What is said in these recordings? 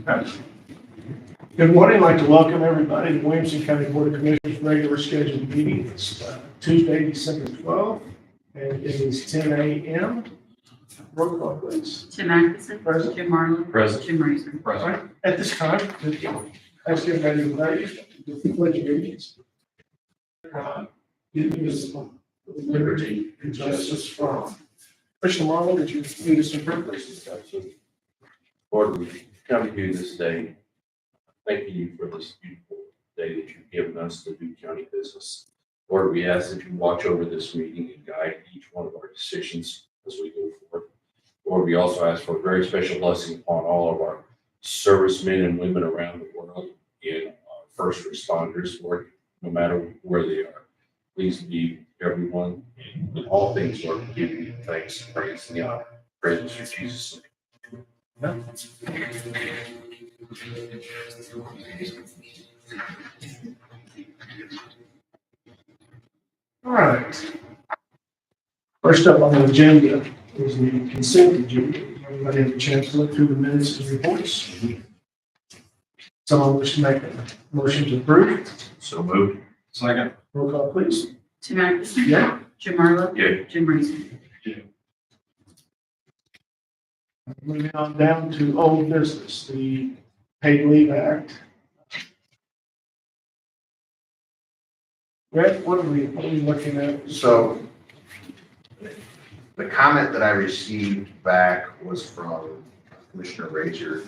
Good morning. I'd like to welcome everybody to Williamson County Board of Commissioners' regular scheduled meeting. It's Tuesday, December 12th, and it is 10 a.m. Roll call, please. Tim Atkinson. Present. Jim Marlowe. Present. Jim Reason. All right. At this time, ask everybody to rise with the pledge of allegiance. Indivisible, with liberty and justice for all. Commissioner Marlowe, did you lead us in prayer, please? Lord, we come to you this day, thanking you for this beautiful day that you've given us to do county business. Lord, we ask that you watch over this meeting and guide each one of our decisions as we go forward. Lord, we also ask for a very special blessing upon all of our servicemen and women around the world and our first responders, Lord, no matter where they are. Please be everyone in all things, Lord, we give you thanks, praise, and honor. Praise in Jesus' name. All right. First up on the agenda is the consent agenda. Everybody have a chance to look through the minutes and reports. Someone wish to make a motion to approve? So moved. Second. Roll call, please. Tim Atkinson. Yeah. Jim Marlowe. Yeah. Jim Reason. Moving on down to old business, the Paid Leave Act. Red, what are we looking at? So the comment that I received back was from Commissioner Rager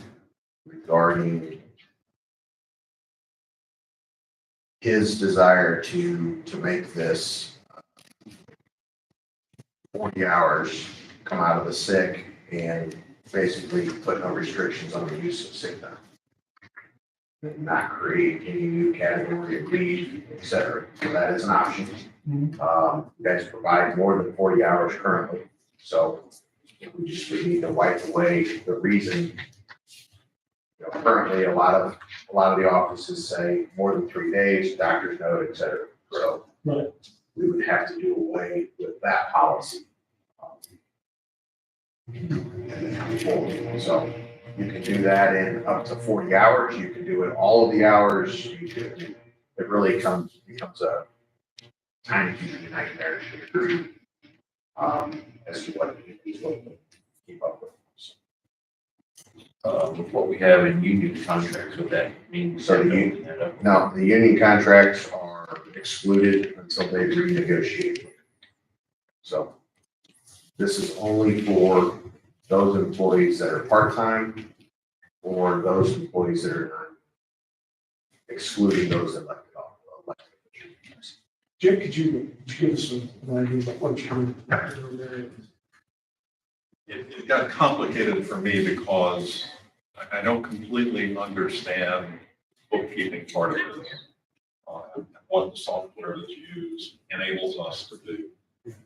regarding his desire to make this 40 hours come out of the sick and basically put no restrictions on the use of sick time. Not create any new category of leave, et cetera. So that is an option. You guys provide more than 40 hours currently. So we just would need to wipe away the reason. Currently, a lot of the offices say more than 3 days, doctor's note, et cetera. So Right. we would have to do away with that policy. So you can do that in up to 40 hours. You can do it all of the hours. It really becomes a timekeeping nightmare to the group as to what you can keep up with. With what we have in union contracts, would that mean? So No, the union contracts are excluded until they renegotiate. So this is only for those employees that are part-time or those employees that are not, excluding those elected. Jim, could you give us an idea about what you're doing there? It got complicated for me because I don't completely understand bookkeeping part of this. What the software that's used enables us to do.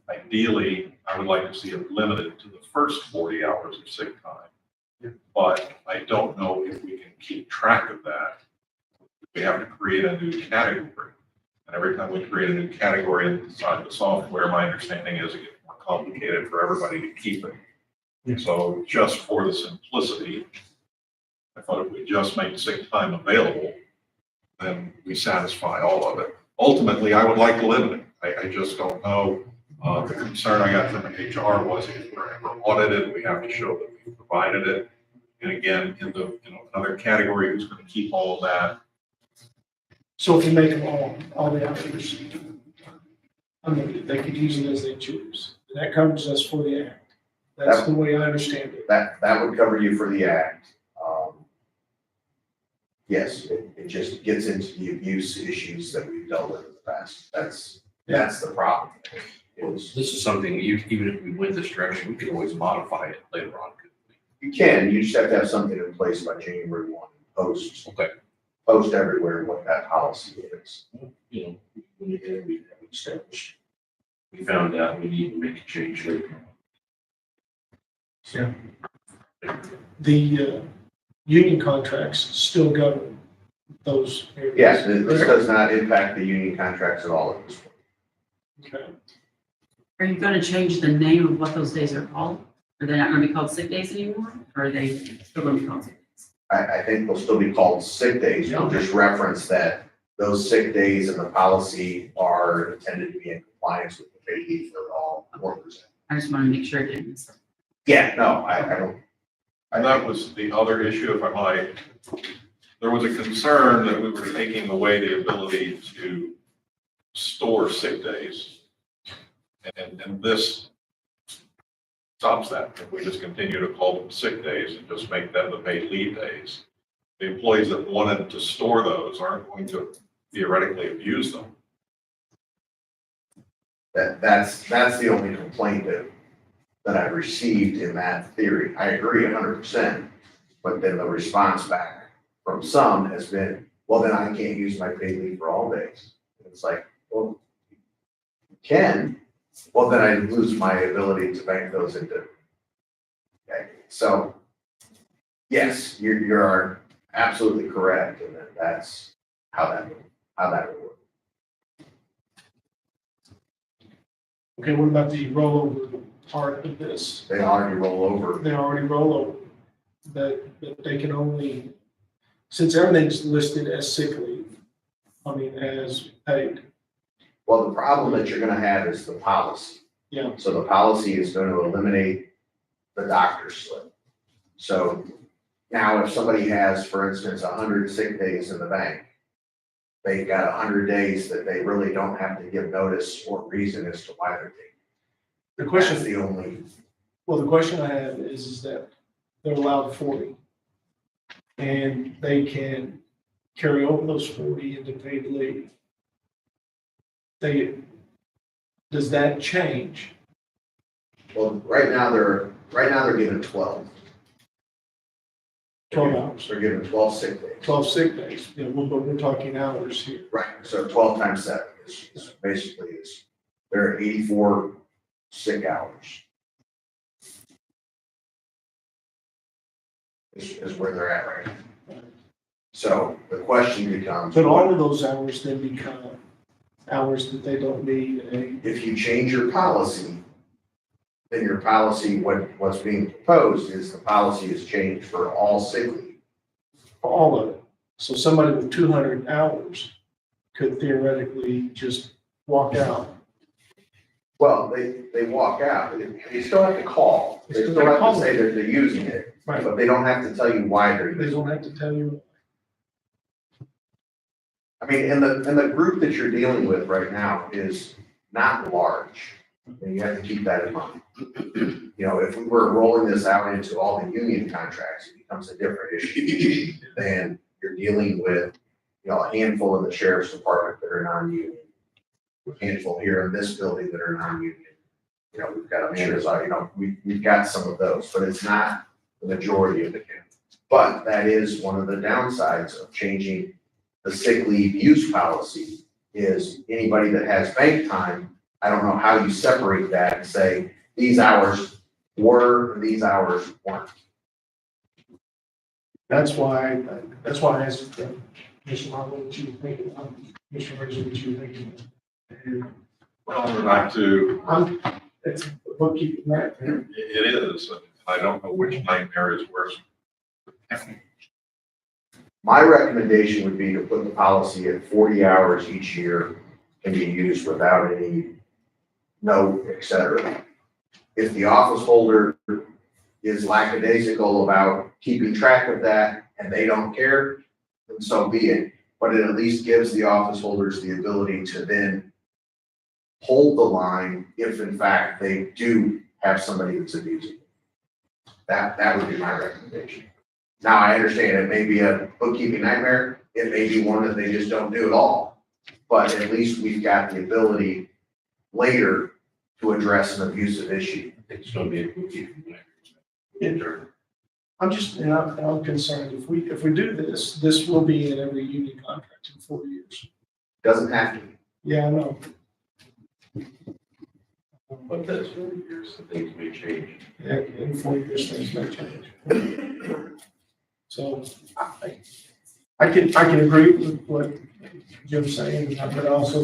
Ideally, I would like to see it limited to the first 40 hours of sick time. But I don't know if we can keep track of that. We have to create a new category. And every time we create a new category inside the software, my understanding is it gets more complicated for everybody to keep it. So just for the simplicity, I thought if we just make sick time available, then we satisfy all of it. Ultimately, I would like to limit it. I just don't know. The concern I got from HR was if we're ever audited, we have to show that we provided it. And again, in the another category, who's going to keep all of that? So if you make them all the hours, they could use it as they choose. And that covers us for the act. That's the way I understand it. That would cover you for the act. Yes, it just gets into the abuse issues that we've dealt with in the past. That's the problem. This is something, even if we went this direction, we could always modify it later on, couldn't we? You can, you just have to have something in place by January 1. Okay. Post everywhere what that policy is. When we have established, we found out we need to make a change later on. The union contracts still govern those areas. Yes, this does not impact the union contracts at all at this point. Okay. Are you going to change the name of what those days are called? Are they not going to be called sick days anymore? Or are they still going to be called sick days? I think they'll still be called sick days. You'll just reference that those sick days in the policy are intended to be in compliance with the paid leave for all workers. I just want to make sure it didn't. Yeah, no, I don't. And that was the other issue, if I might. There was a concern that we were taking away the ability to store sick days. And this stops that. If we just continue to call them sick days and just make them the paid leave days, the employees that wanted to store those aren't going to theoretically abuse them. That's the only complaint that I've received in that theory. I agree 100%, but then the response back from some has been, well, then I can't use my paid leave for all days. It's like, well, you can, well, then I lose my ability to bank those into. Okay, so, yes, you are absolutely correct, and that's how that would work. Okay, what about the rollover part of this? They already roll over. They already roll over, that they can only, since everything's listed as sick leave, as paid. Well, the problem that you're gonna have is the policy. Yeah. So the policy is going to eliminate the doctor's slip. So now if somebody has, for instance, 100 sick days in the bank, they've got 100 days that they really don't have to give notice or reason as to why they're taking. The That's question, the only, well, the question I have is that they're allowed 40. And they can carry over those 40 into paid leave. Does that change? well, right now they're given 12. 12 hours, They're given 12 sick days. 12 sick days, but we're talking hours here. Right, so 12 times 7 is basically there are 84 sick hours. Is where they're at right now. So the question becomes. But all of those hours then become hours that they don't need If you change your policy, then your policy, what's being proposed is the policy is changed for all sick leave. for all of it. So somebody with 200 hours could theoretically just walk out. Well, they walk out, they still have to call, they still have to say that they're using it, Right. but they don't have to tell you why they're They using it. don't have to tell you. I mean, and the group that you're dealing with right now is not large, and you have to keep that in mind. You know, if we were rolling this out into all the union contracts, it becomes a different issue than you're dealing with, you know, a handful in the sheriff's department that are non-union, a handful here in this building that are non-union. You know, we've got Amanda's, you know, we've got some of those, but it's not the majority of the county. But that is one of the downsides of changing the sick leave use policy is anybody that has bank time, I don't know how you separate that and say, these hours were, and these hours weren't. That's why I asked Mr. Marlowe what you were thinking, Mr. Rizzo what you were thinking. And Well, back to, it's bookkeeping, right? it is, and I don't know which nightmare is worse. My recommendation would be to put the policy at 40 hours each year can be used without any note, et cetera. If the office holder is lackadaisical about keeping track of that and they don't care, then so be it. But it at least gives the office holders the ability to then hold the line if in fact they do have somebody that's abusing it. That would be my recommendation. Now, I understand it may be a bookkeeping nightmare. It may be one that they just don't do at all. But at least we've got the ability later to address an abusive issue. It's gonna be a bookkeeping matter. I'm just, I'm concerned, if we do this will be in every union contract in 4 years. Doesn't have to be. Yeah, I know. But that's 4 years, the things may change. Yeah, in 4 years, things may change. So I can agree with what Jim's saying, but I also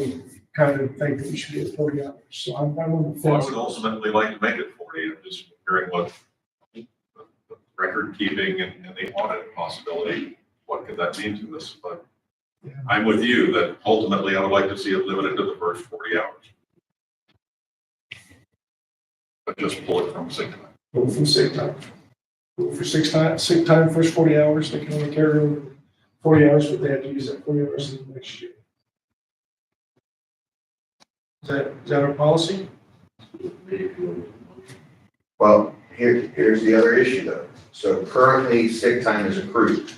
kind of think that we should be at 40 hours. So I'm on the Well, I fence. would ultimately like to make it 40, I'm just hearing what the record keeping and the audit possibility, what could that mean to us? But Yeah. I'm with you that ultimately I would like to see it limited to the first 40 hours. But just pull it from sick time. Go from sick time. Go for sick time, first 40 hours, they can only carry over 40 hours, but they have to use that 40 hours in the next year. Is that our policy? Well, here's the other issue though. So currently sick time is accrued.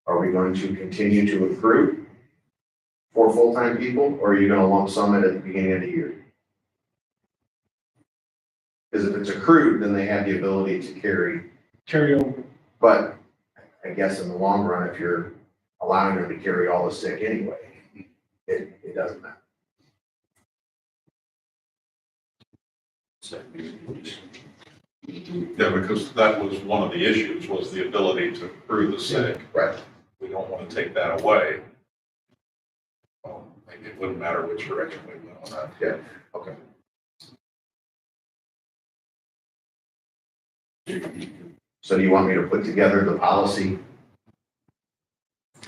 Are we going to continue to accrue for full-time people, or are you gonna lump sum it at the beginning of the year? Because if it's accrued, then they have the ability to Carry over. but I guess in the long run, if you're allowing them to carry all the sick anyway, it doesn't matter. So, Yeah, because that was one of the issues, was the ability to accrue the sick. Right. We don't want to take that away. Maybe it wouldn't matter which direction we went on that. Yeah, okay. So do you want me to put together the policy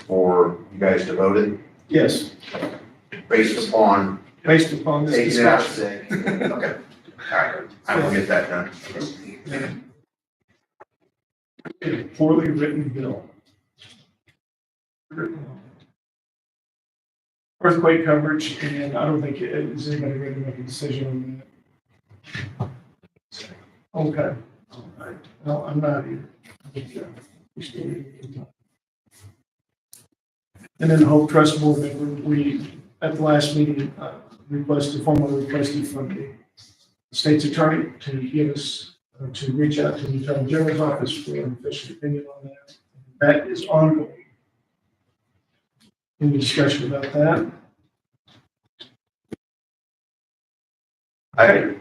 for you guys to vote it Yes, based upon based upon this taking it out discussion. sick? Okay, all right, I will get that done. A poorly written bill. Earthquake coverage, and I don't think, is anybody ready to make a decision on that? Okay. All right. No, I'm not here. We still need to get time. And then Hope Trust Board member, we, at the last meeting, formally requested from the state's attorney to give us, to reach out to the Attorney General's office for an official opinion on that. That is ongoing. Any discussion about that?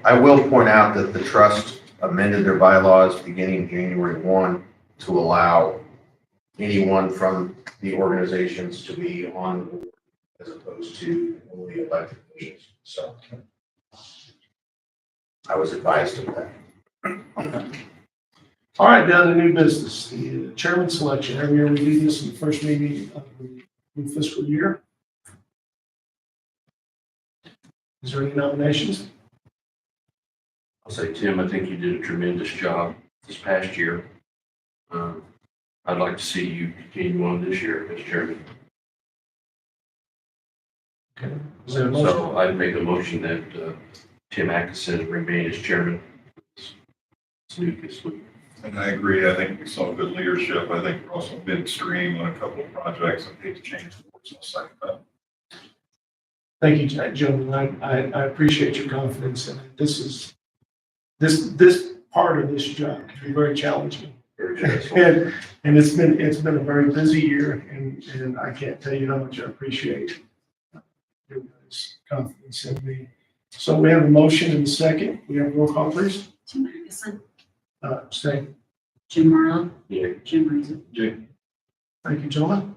I will point out that the trust amended their bylaws beginning January 1 to allow anyone from the organizations to be on the board as opposed to only elected officials. So I was advised of that. All right, down to new business, the chairman selection. Every year we do this in the first meeting of the new fiscal year. Is there any nominations? I'll say, Tim, I think you did a tremendous job this past year. I'd like to see you continue on this year as chairman. Okay. Is there a motion? So I'd make a motion that Tim Atkinson remain as chairman. It's new fiscal year. And I agree. I think we saw good leadership. I think we're also midstream on a couple of projects. I hate to change the boards. I'll second that. Thank you, gentlemen. I appreciate your confidence in it. This part of this job can be very challenging. Very successful. And it's been a very busy year, and I can't tell you how much I appreciate your guys' confidence in me. So we have a motion and a second. We have a roll call, please. Tim Atkinson, Stay. Jim Marlowe, Yeah. Jim Reason. Thank you, gentlemen.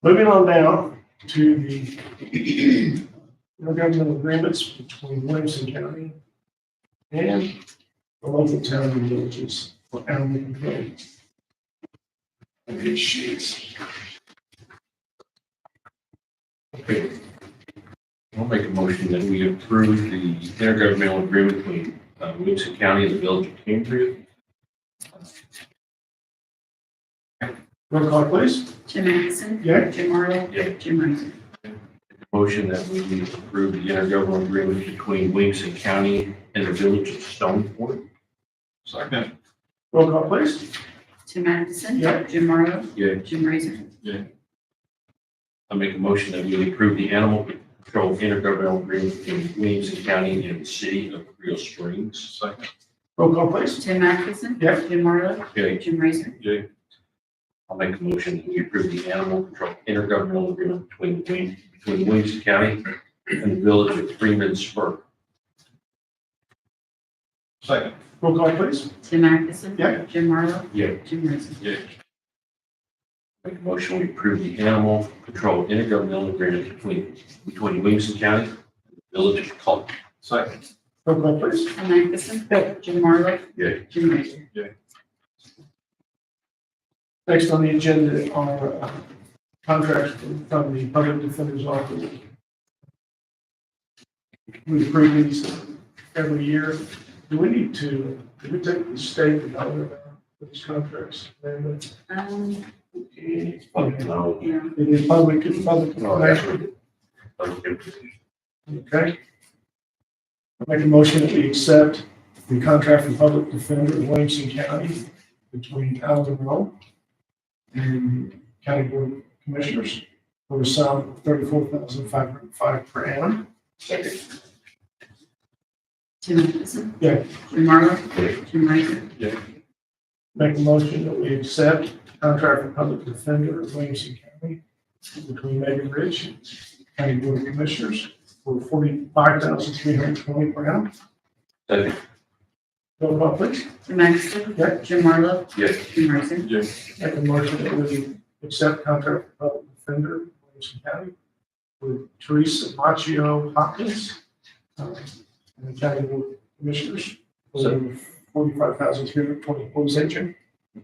Moving on down to the intergovernmental agreements between Williamson County and the local town and villages for animal control. These sheets. Okay. I'll make a motion that we approve the intergovernmental agreement between Williamson County and the Village of Cambria. Roll call, please. Tim Atkinson. Yeah. Jim Marlowe. Yeah. Jim Reason. Motion that we approve the intergovernmental agreement between Williamson County and the Village of Stoneport. Second. Roll call, please. Tim Atkinson. Yeah. Jim Marlowe. Yeah. Jim Reason. I make a motion that we approve the animal control intergovernmental agreement between Williamson County and the City of Rio Springs. Second. Roll call, please. Tim Atkinson. Yeah. Jim Marlowe. Okay. Jim Reason. I'll make a motion that we approve the animal control intergovernmental agreement between Williamson County and the Village of Freeman Spur. Second. Roll call, please. Tim Atkinson. Yeah. Jim Marlowe. Yeah. Jim Reason. Make a motion, we approve the animal control intergovernmental agreement between Williamson County and the Village of Culp. Second. Roll call, please. Tim Atkinson. Jim Marlowe. Yeah. Jim Reason. Next on the agenda are contracts from the Public Defender's Office. We approve these every year. Do we take the state and all of these contracts? And It's public knowledge. yeah, it is public, it's public information. Okay. I make a motion that we accept the contract for public defender in Williamson County between Allen Rowe and County Board of Commissioners for a sum of $34,505 per annum. Second. Tim Anderson. Yeah. Jim Marlowe. Yeah. Jim Riser. Make a motion that we accept contract for public defender in Williamson County between Megan Ridge and County Board of Commissioners for $45,320 per annum. Second. Roll call, please. Tim Anderson. Yeah. Jim Marlowe. Yes. Jim Riser. Make a motion that we accept contract for public defender in Williamson County with Teresa Machio Hopkins and the County Board of Commissioners for $45,320. What was that, Jim?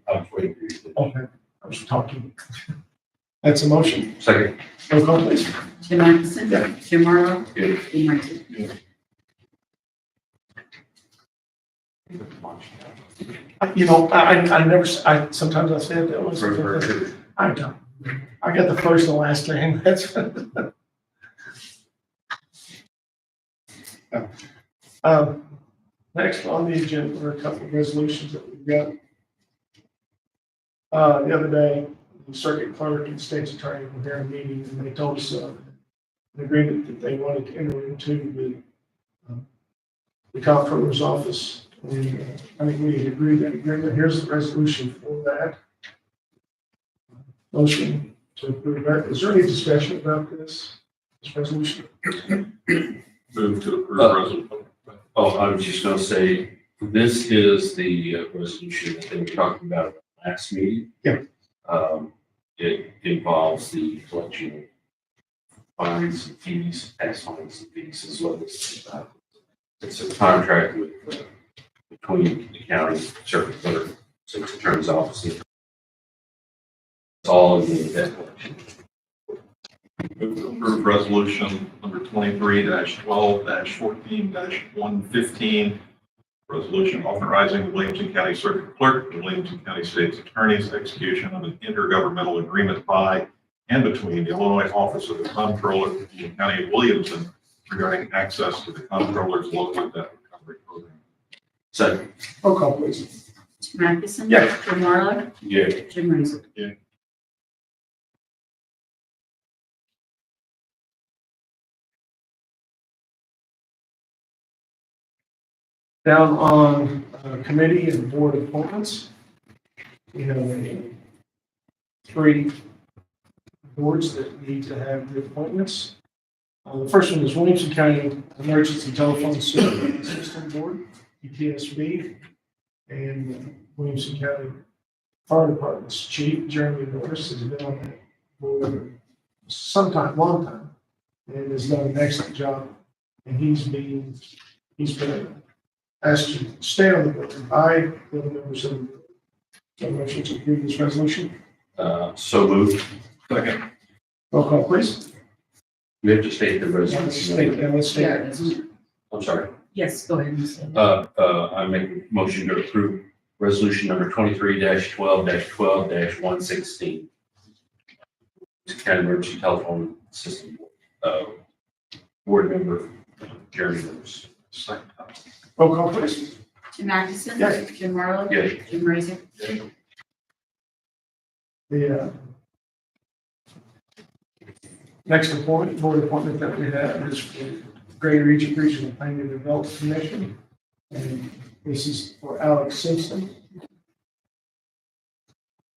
I'm waiting for you. Okay, I was talking. That's a motion. Second. Roll call, please. Tim Anderson. Yeah. Jim Marlowe. Yeah. Jim Riser. You know, I never, sometimes I said that was, I don't. I got the first and last name, that's. Next on the agenda are a couple of resolutions that we've got. The other day, the circuit clerk and state's attorney were there in a meeting, and they told us an agreement that they wanted to enter into with the comptroller's office. And I think we agreed that agreement. Here's the resolution for that. Motion to approve that. Is there any discussion about this resolution? Move to approve resolution. Oh, I was just gonna say, this is the resolution that they were talking about last meeting. Yeah. It involves the collection of fines and fees, tax fines and fees, as well as, it's a contract with, between the county circuit clerk, six attorney's office. It's all in the debt collection. Move to approve resolution number 23-12-14-115. Resolution authorizing the Williamson County Circuit Clerk and Williamson County State's Attorney's execution of an intergovernmental agreement by and between the Illinois Office of the Comptroller and the County of Williamson regarding access to the Comptroller's local debt recovery program. Second. Roll call, please. Tim Anderson. Yeah. Jim Marlowe. Yeah. Jim Riser. Down on committee and board appointments, we have three boards that need to have the appointments. The first one is Williamson County Emergency Telephone System Board, ETSB, and Williamson County Fire Department's Chief Jeremy Norris has been on that board sometime, long time, and has done an excellent job. And he's been asked to stay on the board by the members of the board. So motion to approve this resolution. So moved. Second. Roll call, please. We have to state the Let's state resolution. that, let's state Yeah, that. I'm sorry. yes, go ahead and say. I make a motion to approve resolution number 23-12-12-116. County Emergency Telephone System, board member Jeremy Lewis. Second. Roll call, please. Tim Anderson. Yes. Jim Marlowe. Yes. Jim Riser. The next board appointment that we have is for Greater Egypt Regional Planning and Development Commission. And this is for Alex Simpson,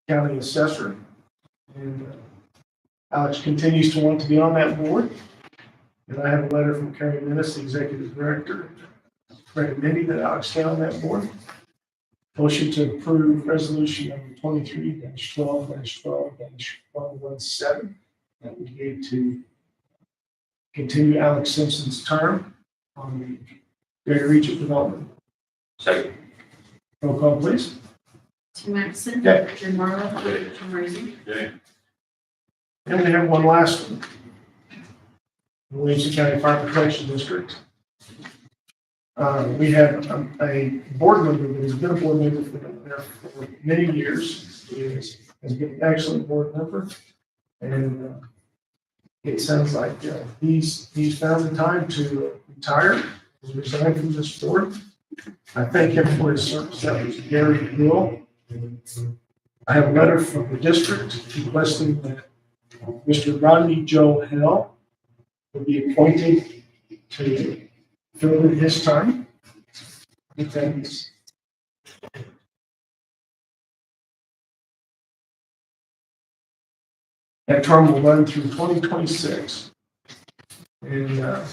County Assessor. And Alex continues to want to be on that board. And I have a letter from Carrie Minnis, the Executive Director, recommending that Alex stay on that board. Motion to approve resolution number 23-12-12-117 that would lead to continue Alex Simpson's term on the Greater Egypt Development. Second. Roll call, please. Tim Atkinson. Yeah. Jim Marlowe. Yeah. Jim Rossi. Okay. And we have one last one. Williamson County Fire Protection District. We have a board member that has been a board member for many years. He has been an excellent board member. And it sounds like he's found the time to retire, and resign from this board. I thank him for his service. That was Gary Hill. I have a letter from the district requesting that Mr. Rodney Joe Hill will be appointed to fill in his term. Thanks. That term will run through 2026. And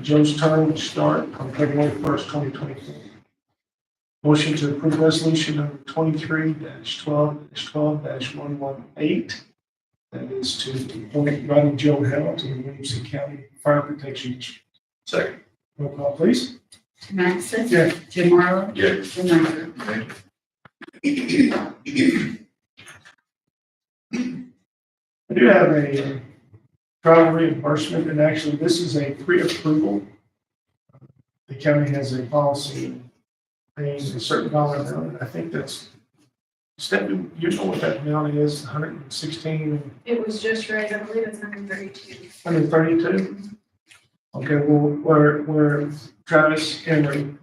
Joe's term will start on February 1st, 2024. Motion to approve resolution number 23-12-118. That is to appoint Rodney Joe Hill to the Williamson County Fire Protection District. Second. Roll call, please. Tim Atkinson. Yeah. Jim Marlowe. Yeah. Jim Rossi. I do have a travel reimbursement, and actually this is a pre-approval. The county has a policy paying a certain dollar amount. I think that's, Stephanie, you know what that amount is, 116, It was just right, I believe it's 132. 132? Okay, well, where Travis Henry,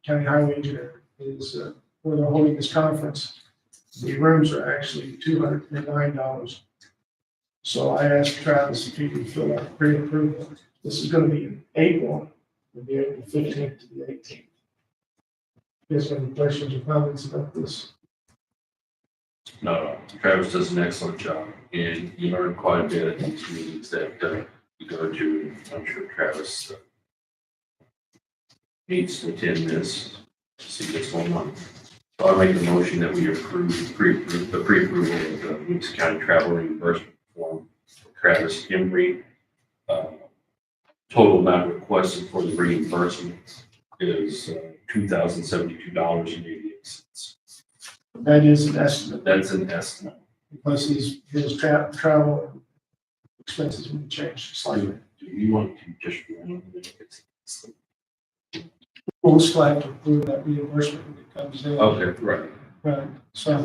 county highway engineer, is, where they're holding this conference, the rooms are actually $209. So I asked Travis if he could fill out pre-approval. This is gonna be in April, it'll be April 15th to the 18th. You guys have any questions or comments about this? No, Travis does an excellent job, and you learn quite a bit at these meetings that you go to. I'm sure Travis needs to attend this to see what's going on. So I make the motion that we approve the pre-approval of the Williamson County travel reimbursement form for Travis Emery. Total amount requested for the reimbursement is $2,072.88. That is an estimate, That's an estimate. because his travel expenses will change slightly. Do you want to just run it? We'll still have to approve that reimbursement when it comes in. Okay, right. Right, so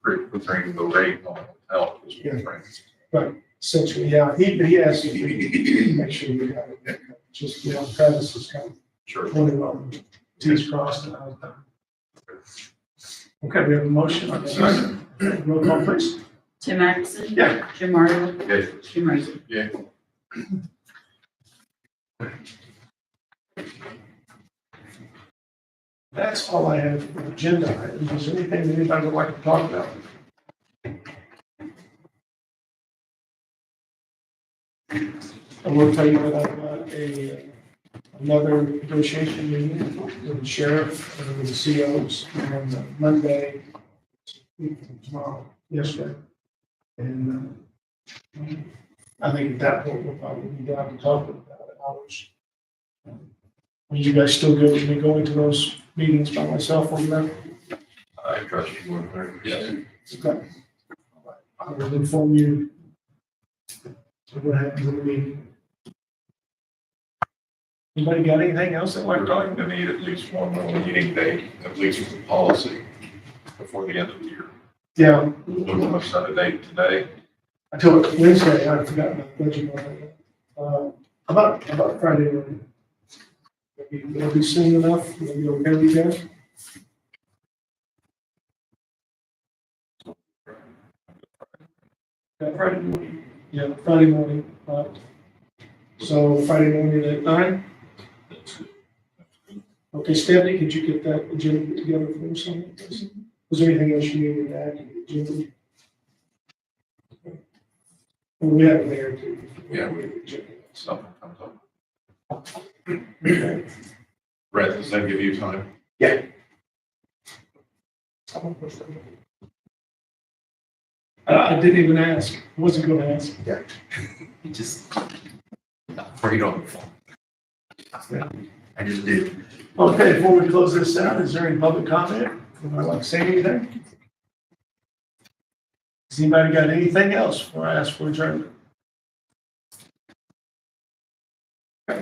Bring the rate on health. essentially, yeah, he asked if we could make sure we got it. Just, Travis is kind of Sure. pointing on T's crossed and I's dotted. Okay, we have a motion. Roll call, please. Tim Atkinson. Yeah. Jim Marlowe. Yeah. Jim Rossi. Yeah. That's all I have for agenda items. Is there anything that anybody would like to talk about? I will tell you that I've got another negotiation meeting with the sheriff and with the COs on Monday, tomorrow, yesterday. And I think at that point, we'll probably be down to talk about hours. Are you guys still good with me going to those meetings by myself on that? I trust you 100%. Okay. I will inform you of what happens in the meeting. Anybody got anything else that We're like going to need at least one more meeting date, at least for the policy, before the end of the year. Yeah, We're going to set a date today. I told it Wednesday, I forgot my budget on it. About Friday morning. It'll be soon enough, it'll be okay with you guys? Yeah, Friday morning, yeah, Friday morning, so Friday morning at 9? Okay, Stephanie, could you get that agenda put together for us on this? Was there anything else you needed to add to the agenda? Well, we have it there too. Yeah. Something comes up. Okay. Brett, does that give you time? I didn't even ask, I wasn't going to ask. You just, afraid on the phone. I just did. Okay, before we close this out, is there any public comment? Would I like to say anything? Has anybody got anything else before I ask for adjournment? Make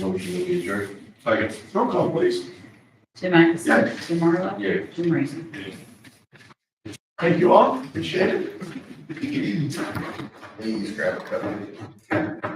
a motion to be adjourned. Second. Roll call, please. Tim Matheson. Yeah. Tim Marlowe. Yeah. Jim Reason. Thank you all. Appreciate it. Please grab a cup.